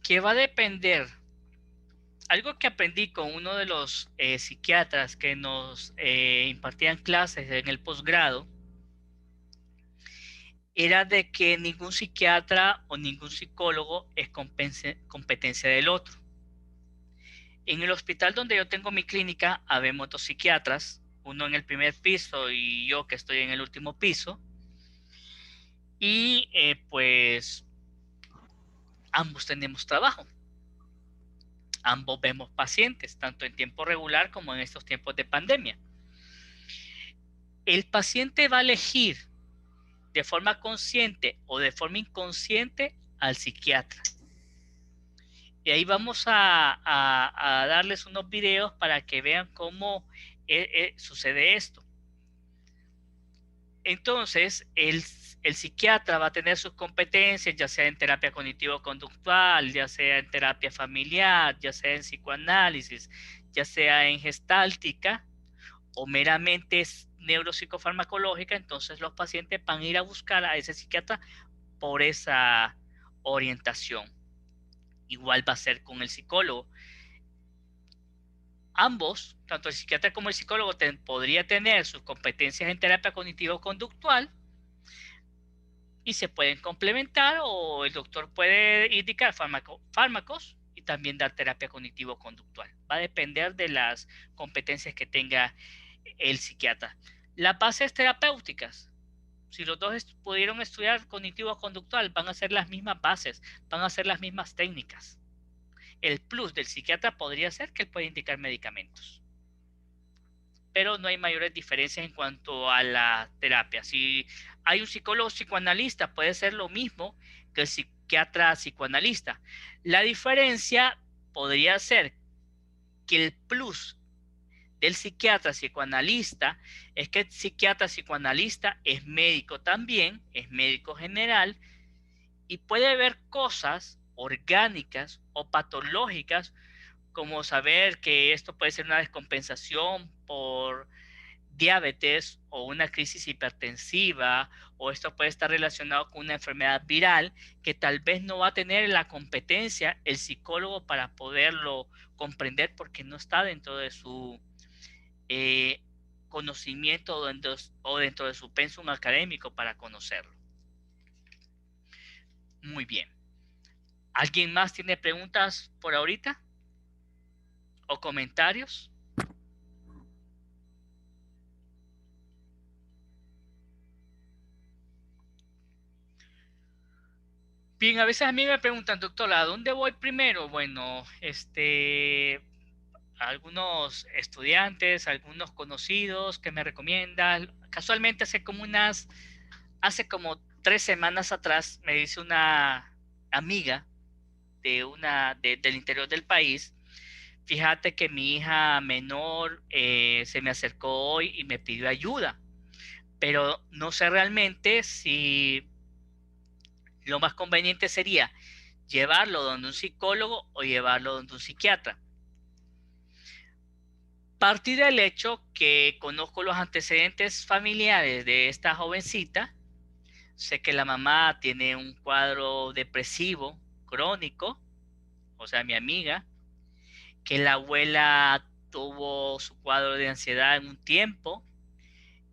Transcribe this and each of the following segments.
que va a depender. Algo que aprendí con uno de los psiquiatras que nos impartían clases en el posgrado era de que ningún psiquiatra o ningún psicólogo es competencia del otro. En el hospital donde yo tengo mi clínica, habemos dos psiquiatras, uno en el primer piso y yo que estoy en el último piso, y pues ambos tenemos trabajo, ambos vemos pacientes, tanto en tiempo regular como en estos tiempos de pandemia. El paciente va a elegir de forma consciente o de forma inconsciente al psiquiatra. Y ahí vamos a darles unos videos para que vean cómo sucede esto. Entonces, el psiquiatra va a tener sus competencias, ya sea en terapia cognitivo-conductual, ya sea en terapia familiar, ya sea en psicoanálisis, ya sea en gestáltica o meramente neuropsicofarmacológica. Entonces, los pacientes van a ir a buscar a ese psiquiatra por esa orientación. Igual va a ser con el psicólogo. Ambos, tanto el psiquiatra como el psicólogo, podría tener sus competencias en terapia cognitivo-conductual y se pueden complementar, o el doctor puede indicar fármacos y también dar terapia cognitivo-conductual. Va a depender de las competencias que tenga el psiquiatra. Las bases terapéuticas, si los dos pudieron estudiar cognitivo-conductual, van a ser las mismas bases, van a ser las mismas técnicas. El plus del psiquiatra podría ser que él puede indicar medicamentos, pero no hay mayores diferencias en cuanto a la terapia. Si hay un psicólogo psicoanalista, puede ser lo mismo que el psiquiatra psicoanalista. La diferencia podría ser que el plus del psiquiatra psicoanalista es que el psiquiatra psicoanalista es médico también, es médico general, y puede ver cosas orgánicas o patológicas, como saber que esto puede ser una descompensación por diabetes o una crisis hipertensiva, o esto puede estar relacionado con una enfermedad viral que tal vez no va a tener la competencia el psicólogo para poderlo comprender, porque no está dentro de su eh, conocimiento o dentro de su pensum académico para conocerlo. Muy bien. ¿Alguien más tiene preguntas por ahorita o comentarios? Bien, a veces a mí me preguntan, doctora, ¿a dónde voy primero? Bueno, algunos estudiantes, algunos conocidos que me recomiendan. Casualmente hace como 3 semanas atrás me dice una amiga del interior del país: fíjate que mi hija menor se me acercó hoy y me pidió ayuda, pero no sé realmente si lo más conveniente sería llevarlo donde un psicólogo o llevarlo donde un psiquiatra. Partí del hecho que conozco los antecedentes familiares de esta jovencita. Sé que la mamá tiene un cuadro depresivo crónico, o sea, mi amiga, que la abuela tuvo su cuadro de ansiedad en un tiempo,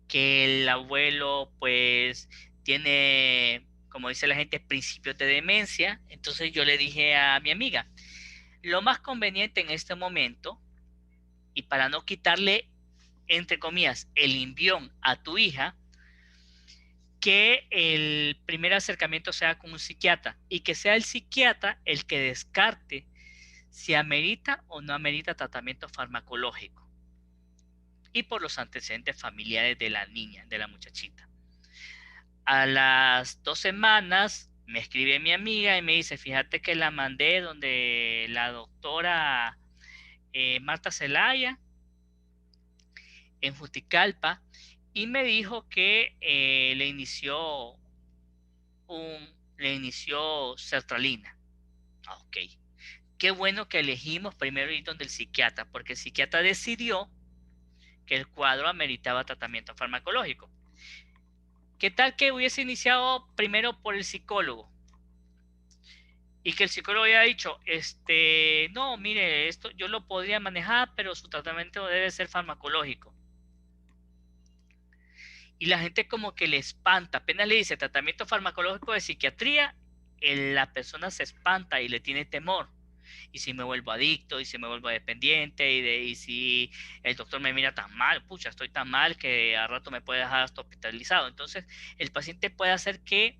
que el abuelo pues tiene, como dice la gente, principios de demencia. Entonces yo le dije a mi amiga, lo más conveniente en este momento, y para no quitarle, entre comillas, el envión a tu hija, que el primer acercamiento sea con un psiquiatra y que sea el psiquiatra el que descarte si amerita o no amerita tratamiento farmacológico, y por los antecedentes familiares de la niña, de la muchachita. A las 2 semanas me escribe mi amiga y me dice, fíjate que la mandé donde la doctora Marta Zelaya en Juticalpa, y me dijo que le inició sertralina. Ok, qué bueno que elegimos primero ir donde el psiquiatra, porque el psiquiatra decidió que el cuadro ameritaba tratamiento farmacológico. ¿Qué tal que hubiese iniciado primero por el psicólogo? y que el psicólogo haya dicho, no, mire, esto yo lo podría manejar, pero su tratamiento debe ser farmacológico. Y la gente como que le espanta, apenas le dice tratamiento farmacológico de psiquiatría, la persona se espanta y le tiene temor. Y si me vuelvo adicto, y si me vuelvo dependiente, y si el doctor me mira tan mal, pucha, estoy tan mal que a rato me puede dejar hasta hospitalizado. Entonces, el paciente puede hacer que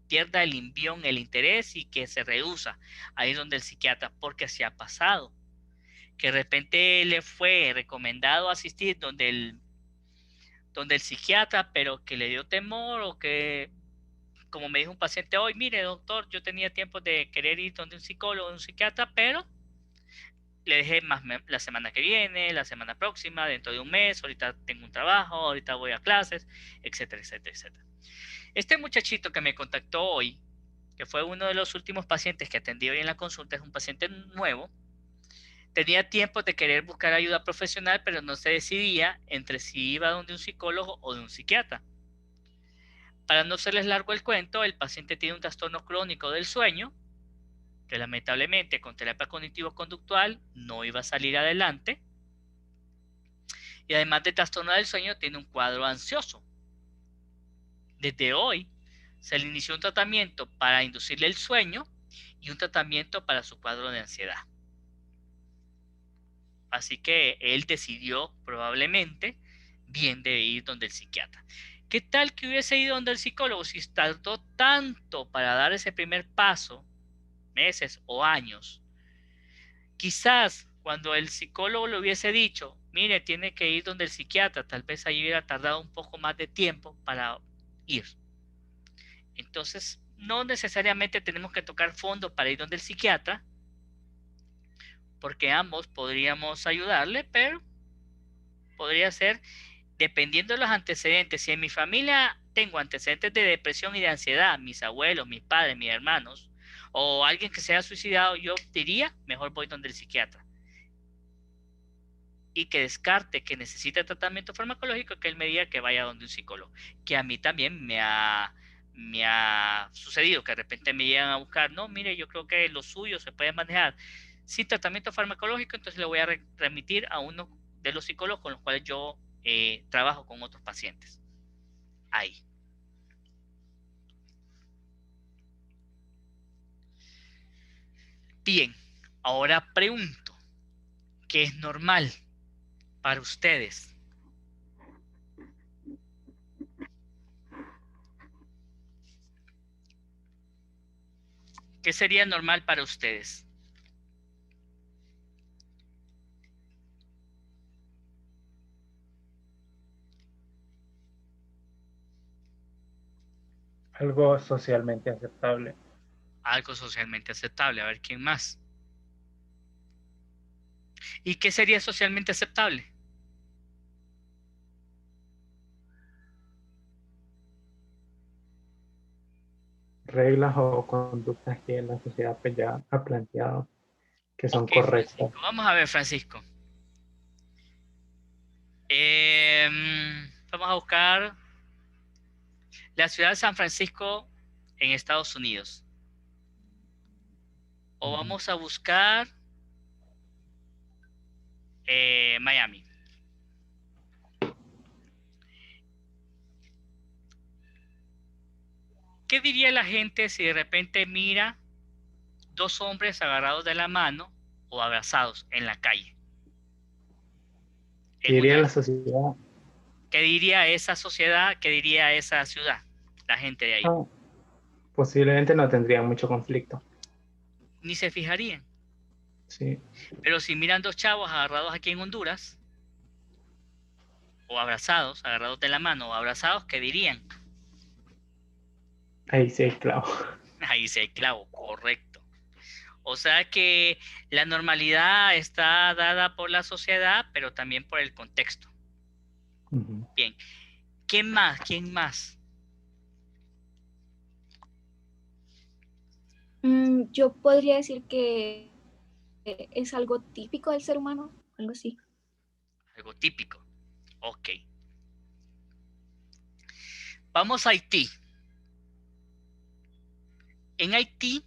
pierda el envión, el interés y que se reduza ahí donde el psiquiatra, porque así ha pasado, que de repente le fue recomendado asistir donde el psiquiatra, pero que le dio temor o que, como me dijo un paciente hoy, mire doctor, yo tenía tiempo de querer ir donde un psicólogo, un psiquiatra, pero le dejé más la semana que viene, la semana próxima, dentro de un mes, ahorita tengo un trabajo, ahorita voy a clases, etcétera, etcétera, etcétera. Este muchachito que me contactó hoy, que fue uno de los últimos pacientes que atendí hoy en la consulta, es un paciente nuevo, tenía tiempo de querer buscar ayuda profesional, pero no se decidía entre si iba donde un psicólogo o de un psiquiatra. Para no serles largo el cuento, el paciente tiene un trastorno crónico del sueño, que lamentablemente con terapia cognitivo-conductual no iba a salir adelante, y además de trastorno del sueño tiene un cuadro ansioso. Desde hoy se le inició un tratamiento para inducirle el sueño y un tratamiento para su cuadro de ansiedad. Así que él decidió probablemente bien de ir donde el psiquiatra. ¿Qué tal que hubiese ido donde el psicólogo si tardó tanto para dar ese primer paso, meses o años? Quizás cuando el psicólogo le hubiese dicho, mire, tiene que ir donde el psiquiatra, tal vez ahí hubiera tardado un poco más de tiempo para ir. Entonces, no necesariamente tenemos que tocar fondo para ir donde el psiquiatra, porque ambos podríamos ayudarle, pero podría ser dependiendo de los antecedentes. Si en mi familia tengo antecedentes de depresión y de ansiedad, mis abuelos, mis padres, mis hermanos, o alguien que se haya suicidado, yo diría, mejor voy donde el psiquiatra. Y que descarte que necesita tratamiento farmacológico, que él me diga que vaya donde un psicólogo. Que a mí también me ha sucedido, que de repente me llegan a buscar, no, mire, yo creo que lo suyo se puede manejar sin tratamiento farmacológico, entonces le voy a remitir a uno de los psicólogos con los cuales yo trabajo con otros pacientes. Ahí. Bien, ahora pregunto, ¿qué es normal para ustedes? ¿Qué sería normal para ustedes? Algo socialmente aceptable. Algo socialmente aceptable. A ver, ¿quién más? ¿Y qué sería socialmente aceptable? Reglas o conductas que la sociedad pues, ya ha planteado que son Ok, correctas. Francisco. Vamos a ver, Francisco. Vamos a buscar la ciudad de San Francisco en Estados Unidos. O Ujú. vamos a buscar Miami. ¿Qué diría la gente si de repente mira dos hombres agarrados de la mano o abrazados en la calle? ¿Qué En diría una, la sociedad? ¿qué diría esa sociedad? ¿Qué diría esa ciudad? La gente de ahí. Ah, posiblemente no tendría mucho conflicto. Ni se fijarían. Sí, Pero si miran dos chavos agarrados aquí en Honduras, o abrazados, agarrados de la mano, o abrazados, ¿qué dirían? ahí sí, claro. Ahí sí hay clavo, correcto. O sea que la normalidad está dada por la sociedad, pero también por el contexto. Ujú. Bien, ¿quién más? ¿Quién más? Yo podría decir que es algo típico del ser humano, algo así. Algo típico. Ok. Vamos a Haití. En Haití,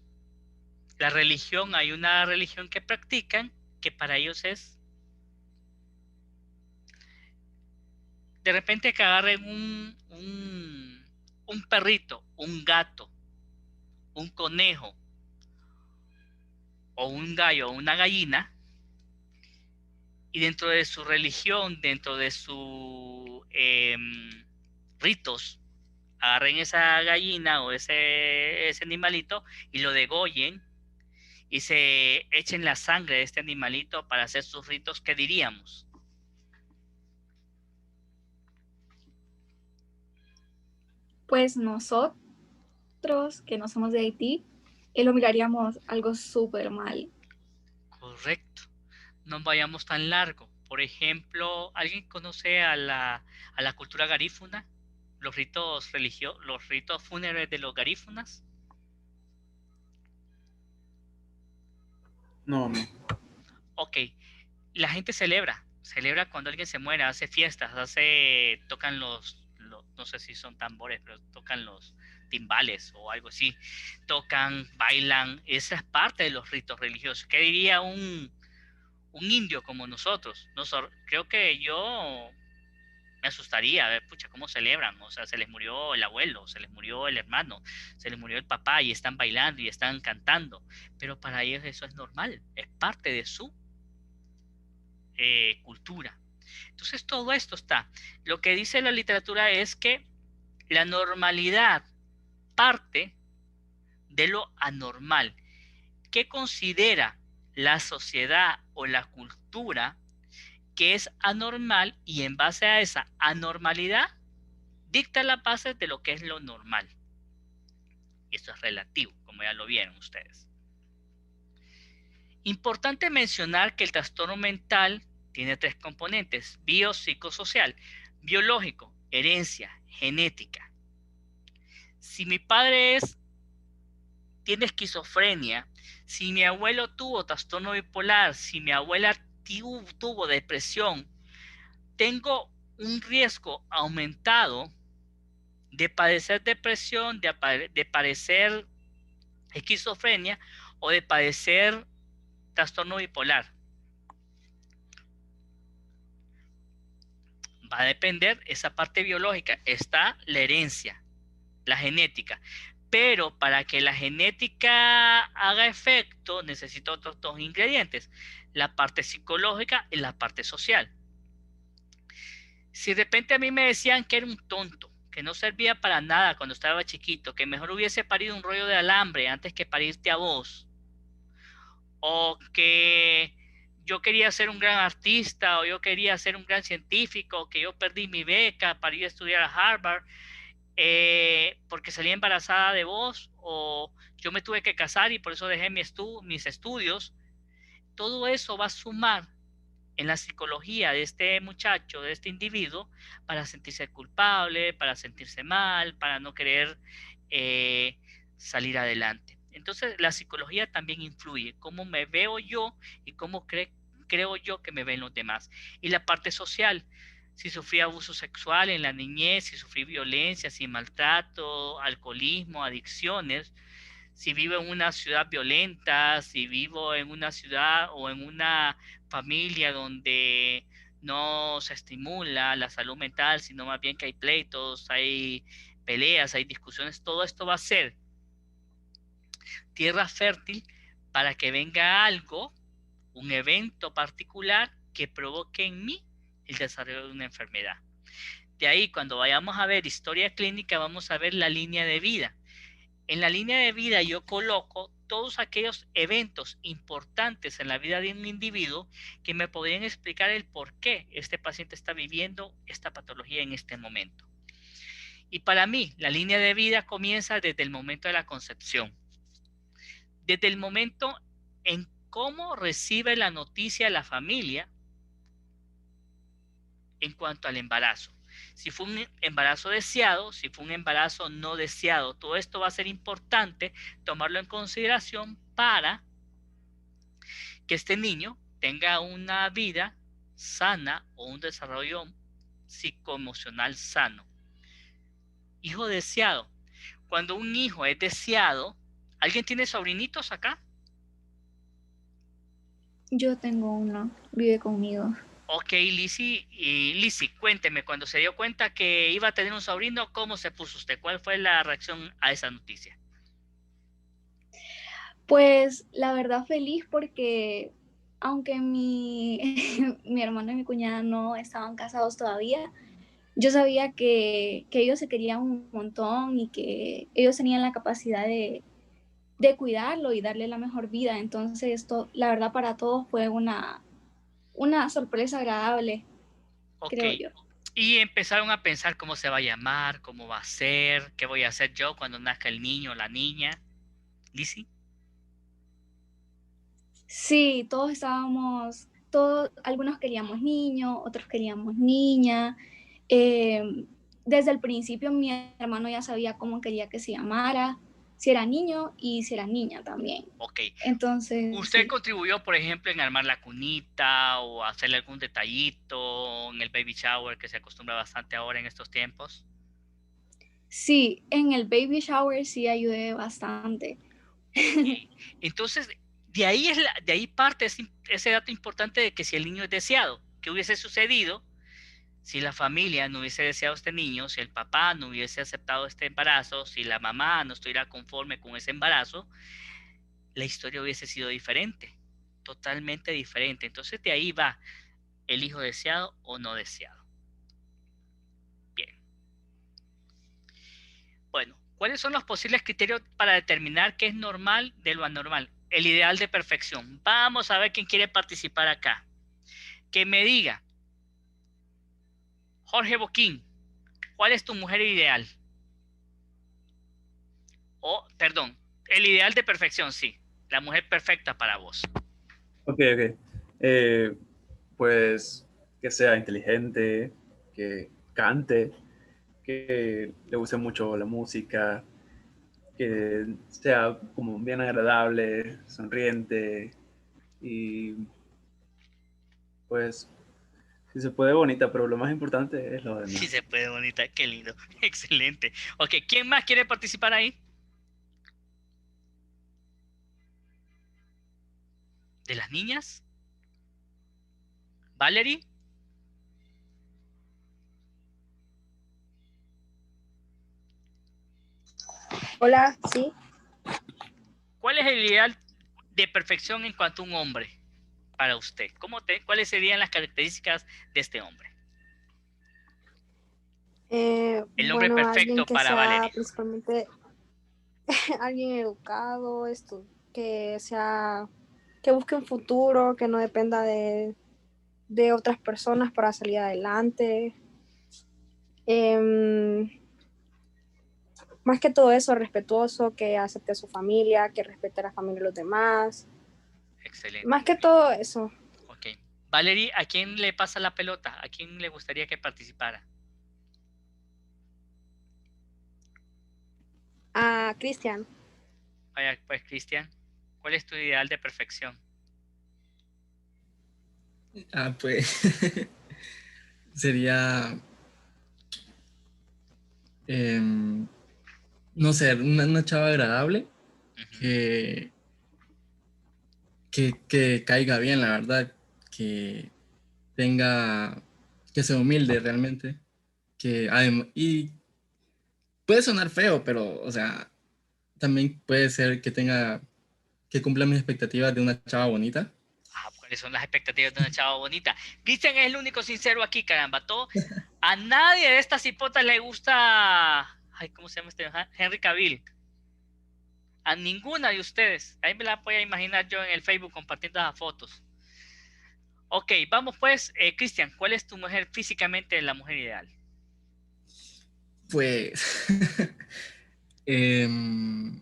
La religión, hay una religión que practican que para ellos es de repente que agarren un perrito, un gato, un conejo o un gallo o una gallina y dentro de su religión, dentro de sus ritos, agarren esa gallina o ese animalito y lo degollen y se echen la sangre de este animalito para hacer sus ritos, ¿qué diríamos? Pues nosotros, que no somos de Haití, lo miraríamos algo súper mal. Correcto. No vayamos tan largo. Por ejemplo, ¿alguien conoce a la cultura garífuna? Los ritos religiosos, los ritos fúnebres de los garífunas. No, no. Ok, la gente celebra cuando alguien se muere, hace fiestas, tocan no sé si son tambores, pero tocan los timbales o algo así, tocan, bailan, esa es parte de los ritos religiosos. ¿Qué diría un indio como nosotros? Creo que yo me asustaría, a ver, pucha, ¿cómo celebran? O sea, se les murió el abuelo, se les murió el hermano, se les murió el papá y están bailando y están cantando, pero para ellos eso es normal, es parte de su cultura. Entonces todo esto está. Lo que dice la literatura es que la normalidad parte de lo anormal. ¿Qué considera la sociedad o la cultura que es anormal? Y en base a esa anormalidad dicta las bases de lo que es lo normal. Y esto es relativo, como ya lo vieron ustedes. Importante mencionar que el trastorno mental tiene tres componentes: biopsicosocial, biológico, herencia, genética. Si mi padre tiene esquizofrenia, si mi abuelo tuvo trastorno bipolar, si mi abuela tuvo depresión, tengo un riesgo aumentado de padecer depresión, de padecer esquizofrenia o de padecer trastorno bipolar. Va a depender esa parte biológica, está la herencia, la genética. Pero para que la genética haga efecto, necesito otros dos ingredientes: la parte psicológica y la parte social. Si de repente a mí me decían que era un tonto, que no servía para nada cuando estaba chiquito, que mejor hubiese parido un rollo de alambre antes que parirte a vos, o que yo quería ser un gran artista, o yo quería ser un gran científico, que yo perdí mi beca para ir a estudiar a Harvard, porque salí embarazada de vos, o yo me tuve que casar y por eso dejé mis estudios. Todo eso va a sumar en la psicología de este muchacho, de este individuo, para sentirse culpable, para sentirse mal, para no querer salir adelante. Entonces la psicología también influye, cómo me veo yo y cómo creo yo que me ven los demás. Y la parte social: si sufrí abuso sexual en la niñez, si sufrí violencia, si maltrato, alcoholismo, adicciones, si vivo en una ciudad violenta, si vivo en una ciudad o en una familia donde no se estimula la salud mental, sino más bien que hay pleitos, hay peleas, hay discusiones, todo esto va a ser tierra fértil para que venga algo, un evento particular que provoque en mí el desarrollo de una enfermedad. De ahí, cuando vayamos a ver historia clínica, vamos a ver la línea de vida. En la línea de vida yo coloco todos aquellos eventos importantes en la vida de un individuo que me podrían explicar el por qué este paciente está viviendo esta patología en este momento. Y para mí, la línea de vida comienza desde el momento de la concepción. Desde el momento en cómo recibe la noticia la familia en cuanto al embarazo. Si fue un embarazo deseado, si fue un embarazo no deseado, todo esto va a ser importante tomarlo en consideración para que este niño tenga una vida sana o un desarrollo psicoemocional sano. Hijo deseado. Cuando un hijo es deseado, ¿alguien tiene sobrinitos acá? Yo tengo uno, vive conmigo. Ok, Lizzy, y Lizzy, cuénteme, cuando se dio cuenta que iba a tener un sobrino, ¿cómo se puso usted? ¿Cuál fue la reacción a esa noticia? Pues la verdad feliz porque aunque mi hermano y mi cuñada no estaban casados todavía, yo sabía que ellos se querían un montón y que ellos tenían la capacidad de cuidarlo y darle la mejor vida. Entonces esto, la verdad, para todos fue una sorpresa agradable, Ok, creo yo. y empezaron a pensar cómo se va a llamar, cómo va a ser, qué voy a hacer yo cuando nazca el niño o la niña. Lizzy. Sí, todos estábamos, todos, algunos queríamos niño, otros queríamos niña. Eh, Desde el principio mi hermano ya sabía cómo quería que se llamara, si era niño y si era niña también. Ok. Entonces, ¿Usted sí. contribuyó, por ejemplo, en armar la cunita o hacerle algún detallito en el baby shower que se acostumbra bastante ahora en estos tiempos? Sí, en el baby shower sí ayudé bastante. Ok. Entonces, de ahí parte ese dato importante de que si el niño es deseado, ¿qué hubiese sucedido si la familia no hubiese deseado este niño, si el papá no hubiese aceptado este embarazo, si la mamá no estuviera conforme con ese embarazo? La historia hubiese sido diferente, totalmente diferente. Entonces, de ahí va el hijo deseado o no deseado. Bien. Bueno, ¿cuáles son los posibles criterios para determinar qué es normal de lo anormal? El ideal de perfección. Vamos a ver quién quiere participar acá. Que me diga, Jorge Boquín, ¿cuál es tu mujer ideal? O, perdón, el ideal de perfección, sí. La mujer perfecta para vos. Ok, ok. Eh, pues que sea inteligente, que cante, que le guste mucho la música, que sea como bien agradable, sonriente y pues si se puede bonita, pero lo más importante es lo Sí demás. se puede, bonita. Qué lindo. Excelente. Ok, ¿quién más quiere participar ahí? ¿De las niñas? ¿Valerie? Hola, sí. ¿Cuál es el ideal de perfección en cuanto a un hombre para usted? ¿Cuáles serían las características de este hombre? El hombre Bueno, alguien perfecto que para sea Valerie. principalmente alguien educado, esto, que sea, que busque un futuro, que no dependa de otras personas para salir adelante. Em, Más que todo eso, respetuoso, que acepte a su familia, que respete a la familia de los demás. Excelente. Más que todo eso, Ok. Valerie, ¿a quién le pasa la pelota? ¿A quién le gustaría que participara? a Cristian. Vaya, pues, Cristian, ¿cuál es tu ideal de perfección? Ah, pues sería, em, no sé, una chava agradable Ujú. que, que caiga bien, la verdad, que tenga, que sea humilde realmente, y puede sonar feo, pero, o sea, también puede ser que tenga, que cumpla mis expectativas de una chava bonita. ¿Cuáles son las expectativas de una chava bonita? Cristian es el único sincero aquí, caramba. A nadie de estas hipotas le gusta. Ay, ¿cómo se llama este? Henry Cavill. A ninguna de ustedes. Ahí me la voy a imaginar yo en el Facebook compartiendo las fotos. Ok, vamos pues. Cristian, ¿cuál es tu mujer físicamente la mujer ideal? Pues, em,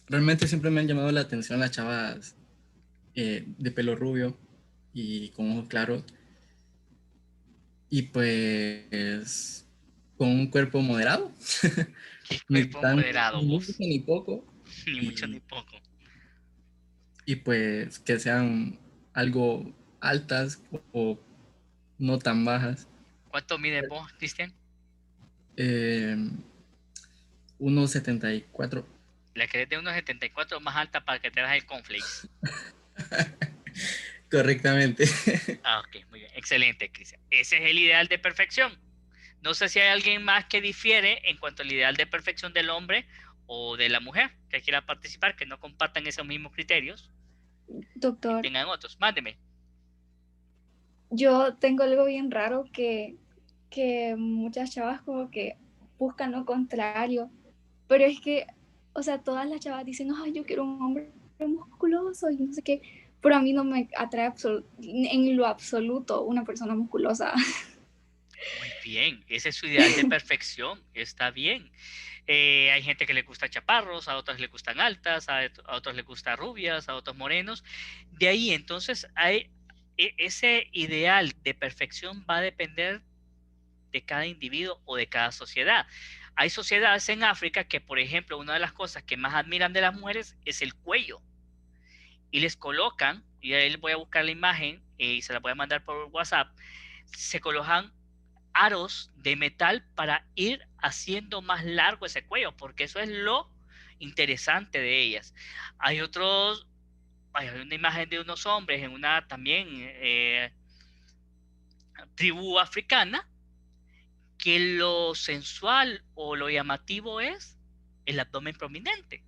realmente siempre me han llamado la atención las chavas de pelo rubio y con ojos claros. Y pues con un cuerpo moderado, ¿Qué ni cuerpo tan moderado ni mucho vos? ni poco, Ni mucho ni y, poco. y pues que sean algo altas o no tan bajas. ¿Cuánto mide vos, Cristian? Eh, 1,74. La que es de unos 74 más alta para que te hagas el cornflakes. correctamente. Ah, ok, muy bien. Excelente, Cristian. Ese es el ideal de perfección. No sé si hay alguien más que difiere en cuanto al ideal de perfección del hombre o de la mujer que quiera participar, que no compartan esos mismos criterios y Doctor, tengan otros. Mándeme. yo tengo algo bien raro que muchas chavas como que buscan lo contrario, pero es que, o sea, todas las chavas dicen, ay, yo quiero un hombre musculoso y no sé qué, pero a mí no me atrae en lo absoluto una persona musculosa. Muy bien, ese es su ideal de perfección, está bien. Hay gente que le gusta chaparros, a otras le gustan altas, a otros le gustan rubias, a otros morenos. De ahí entonces ese ideal de perfección va a depender de cada individuo o de cada sociedad. Hay sociedades en África que, por ejemplo, una de las cosas que más admiran de las mujeres es el cuello. Y les colocan, y ahí les voy a buscar la imagen y se la voy a mandar por WhatsApp, se colocan aros de metal para ir haciendo más largo ese cuello, porque eso es lo interesante de ellas. Hay hay una imagen de unos hombres en una también tribu africana, que lo sensual o lo llamativo es el abdomen prominente.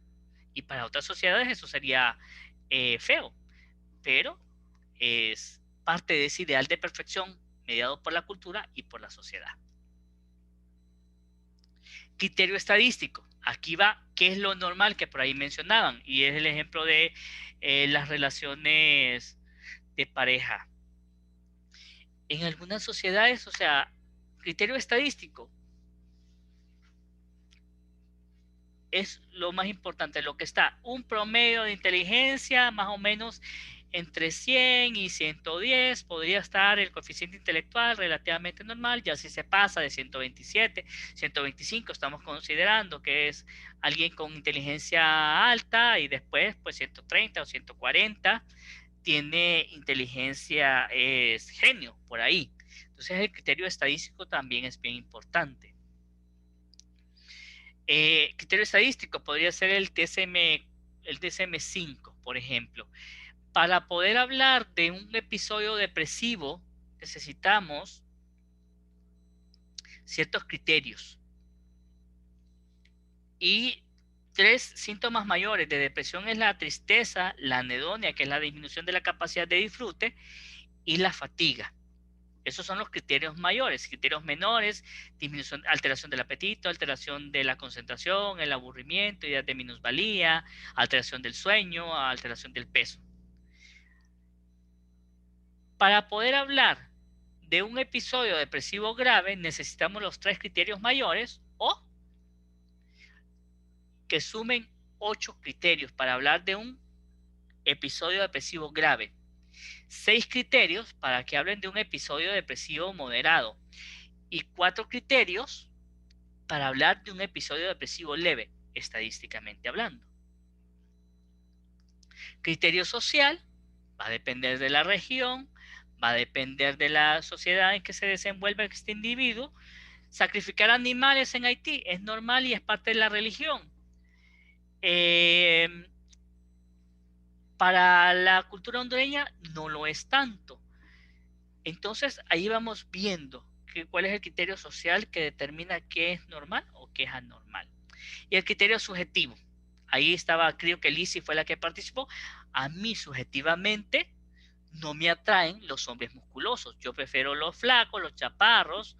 Y para otras sociedades eso sería feo, pero es parte de ese ideal de perfección mediado por la cultura y por la sociedad. Criterio estadístico. Aquí va qué es lo normal que por ahí mencionaban y es el ejemplo de las relaciones de pareja. En algunas sociedades, o sea, criterio estadístico es lo más importante, lo que está un promedio de inteligencia más o menos entre 100 y 110, podría estar el coeficiente intelectual relativamente normal, ya si se pasa de 127, 125, estamos considerando que es alguien con inteligencia alta y después pues 130 o 140 tiene inteligencia, es genio, por ahí. Entonces el criterio estadístico también es bien importante. Criterio estadístico podría ser el DSM-5, por ejemplo. Para poder hablar de un episodio depresivo, necesitamos ciertos criterios. Y 3 síntomas mayores de depresión es la tristeza, la anedonia, que es la disminución de la capacidad de disfrute, y la fatiga. Esos son los criterios mayores. Criterios menores, disminución, alteración del apetito, alteración de la concentración, el aburrimiento, ideas de minusvalía, alteración del sueño, alteración del peso. Para poder hablar de un episodio depresivo grave, necesitamos los 3 criterios mayores o que sumen 8 criterios para hablar de un episodio depresivo grave. 6 criterios para que hablen de un episodio depresivo moderado y 4 criterios para hablar de un episodio depresivo leve, estadísticamente hablando. Criterio social va a depender de la región, va a depender de la sociedad en que se desenvuelve este individuo. Sacrificar animales en Haití es normal y es parte de la religión. Para la cultura hondureña no lo es tanto. Entonces ahí vamos viendo cuál es el criterio social que determina qué es normal o qué es anormal. Y el criterio subjetivo. Ahí estaba, creo que Lizzie fue la que participó. A mí subjetivamente no me atraen los hombres musculosos. Yo prefiero los flacos, los chaparros,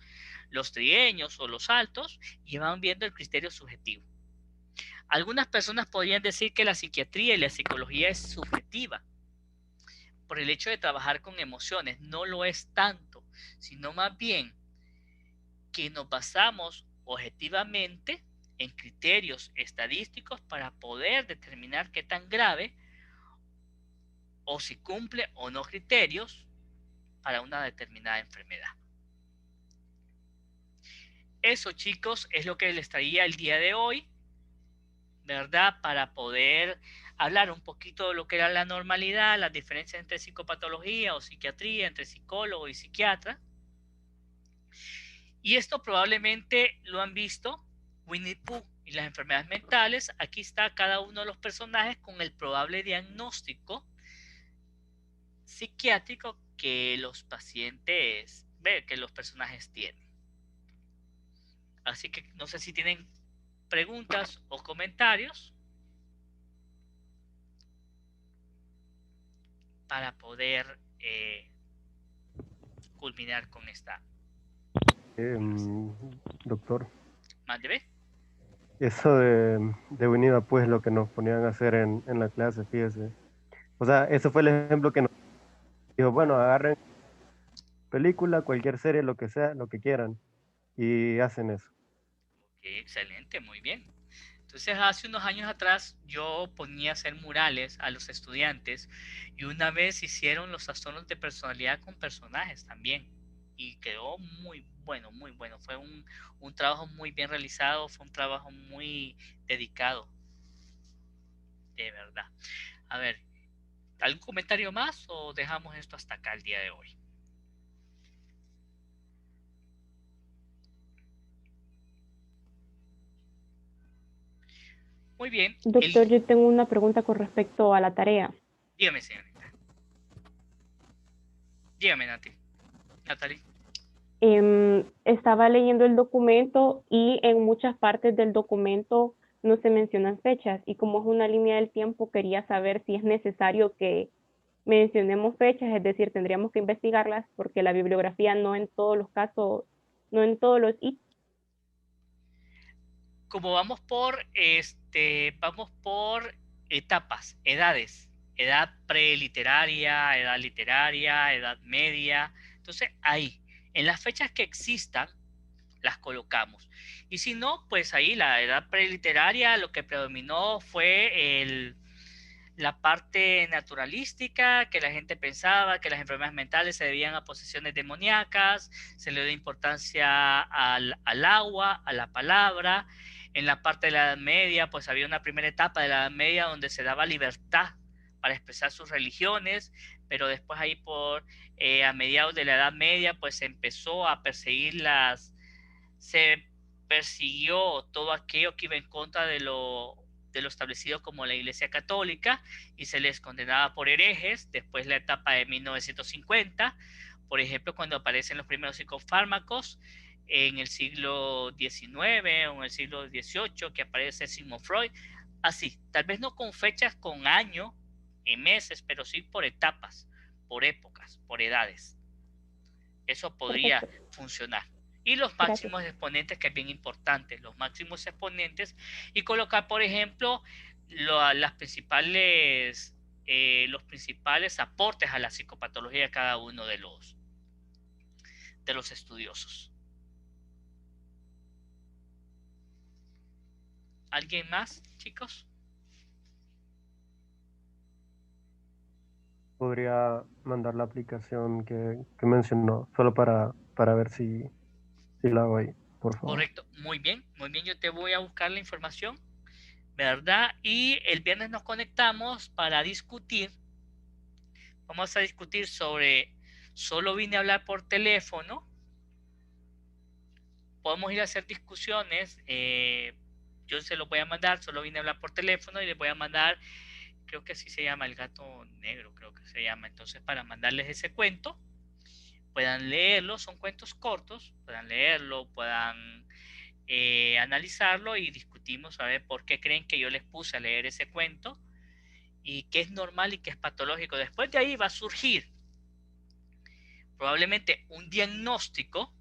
los trigueños o los altos, y van viendo el criterio subjetivo. Algunas personas podrían decir que la psiquiatría y la psicología es subjetiva por el hecho de trabajar con emociones. No lo es tanto, sino más bien que nos basamos objetivamente en criterios estadísticos para poder determinar qué tan grave o si cumple o no criterios para una determinada enfermedad. Eso, chicos, es lo que les traía el día de hoy, ¿verdad? Para poder hablar un poquito de lo que era la normalidad, las diferencias entre psicopatología o psiquiatría, entre psicólogo y psiquiatra. Y esto probablemente lo han visto Winnie Pooh y las enfermedades mentales. Aquí está cada uno de los personajes con el probable diagnóstico psiquiátrico que los pacientes, que los personajes tienen. Así que no sé si tienen preguntas o comentarios para poder culminar con esta. Doctor, ¿Mande? eso de unida, pues lo que nos ponían a hacer en la clase, fíjese. O sea, ese fue el ejemplo que nos dijo, bueno, agarren película, cualquier serie, lo que sea, lo que quieran, y hacen eso. Excelente, muy bien. Entonces, hace unos años atrás yo ponía a hacer murales a los estudiantes y una vez hicieron los trastornos de personalidad con personajes también. Y quedó muy bueno, muy bueno. Fue un trabajo muy bien realizado, fue un trabajo muy dedicado, de verdad. A ver, ¿algún comentario más o dejamos esto hasta acá el día de hoy? Muy bien. Doctor, yo tengo una pregunta con respecto a la tarea. Dígame, señorita. Dígame, Natalie. Estaba leyendo el documento y en muchas partes del documento no se mencionan fechas y como es una línea del tiempo quería saber si es necesario que mencionemos fechas, es decir, tendríamos que investigarlas porque la bibliografía no en todos los casos, no en todos los ítems. Como vamos por etapas, edades, edad preliteraria, edad literaria, edad media. Entonces, ahí, en las fechas que existan, las colocamos. Y si no, pues ahí la edad preliteraria lo que predominó fue la parte naturalística, que la gente pensaba que las enfermedades mentales se debían a posesiones demoníacas, se le dio importancia al agua, a la palabra. En la parte de la Edad Media, pues había una primera etapa de la Edad Media donde se daba libertad para expresar sus religiones, pero después ahí a mediados de la Edad Media, pues se empezó a se persiguió todo aquello que iba en contra de lo establecido como la Iglesia Católica y se les condenaba por herejes. Después la etapa de 1950, por ejemplo, cuando aparecen los primeros psicofármacos en el siglo XIX o en el siglo XVIII, que aparece Sigmund Freud, así, tal vez no con fechas, con año, en meses, pero sí por etapas, por épocas, por edades. Eso podría funcionar. Y los máximos exponentes, que es bien importante, los máximos exponentes, y colocar, por ejemplo, los principales aportes a la psicopatología de cada uno de los estudiosos. ¿Alguien más, chicos? Podría mandar la aplicación que mencionó, solo para ver si la hago ahí, por favor. Correcto, muy bien, yo te voy a buscar la información, ¿verdad? Y el viernes nos conectamos para discutir. Vamos a discutir sobre solo vine a hablar por teléfono. Podemos ir a hacer discusiones. Yo se lo voy a mandar, solo vine a hablar por teléfono y les voy a mandar, creo que así se llama, El gato negro, creo que se llama. Entonces, para mandarles ese cuento, puedan leerlo, son cuentos cortos, puedan leerlo, puedan analizarlo y discutimos a ver por qué creen que yo les puse a leer ese cuento y qué es normal y qué es patológico. Después de ahí va a surgir probablemente un diagnóstico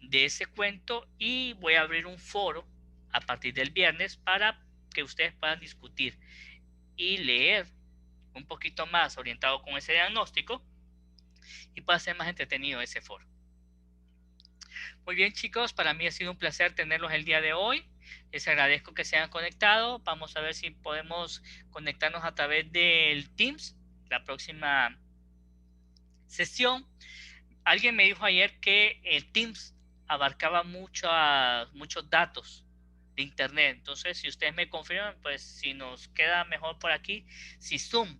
de ese cuento y voy a abrir un foro a partir del viernes para que ustedes puedan discutir y leer un poquito más orientado con ese diagnóstico y pueda ser más entretenido ese foro. Muy bien, chicos, para mí ha sido un placer tenerlos el día de hoy. Les agradezco que se hayan conectado. Vamos a ver si podemos conectarnos a través del Teams la próxima sesión. Alguien me dijo ayer que el Teams abarcaba muchos datos de internet. Entonces, si ustedes me confirman, pues si nos queda mejor por aquí, si Zoom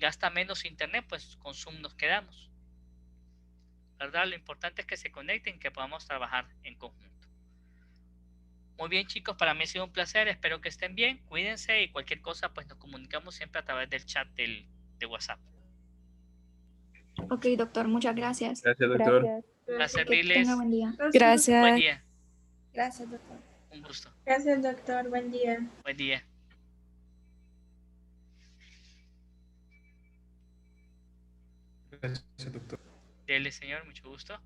gasta menos internet, pues con Zoom nos quedamos, ¿verdad? Lo importante es que se conecten, que podamos trabajar en conjunto. Muy bien, chicos, para mí ha sido un placer. Espero que estén bien, cuídense y cualquier cosa, pues nos comunicamos siempre a través del chat del de WhatsApp. Ok, doctor, muchas gracias. Gracias, doctor. Gracias. Para Que servirles. tenga buen día. Buen Gracias. día. Gracias, doctor. Un gusto. Gracias, doctor. Buen día. Buen día. Gracias, doctor. Dele, señor, mucho gusto.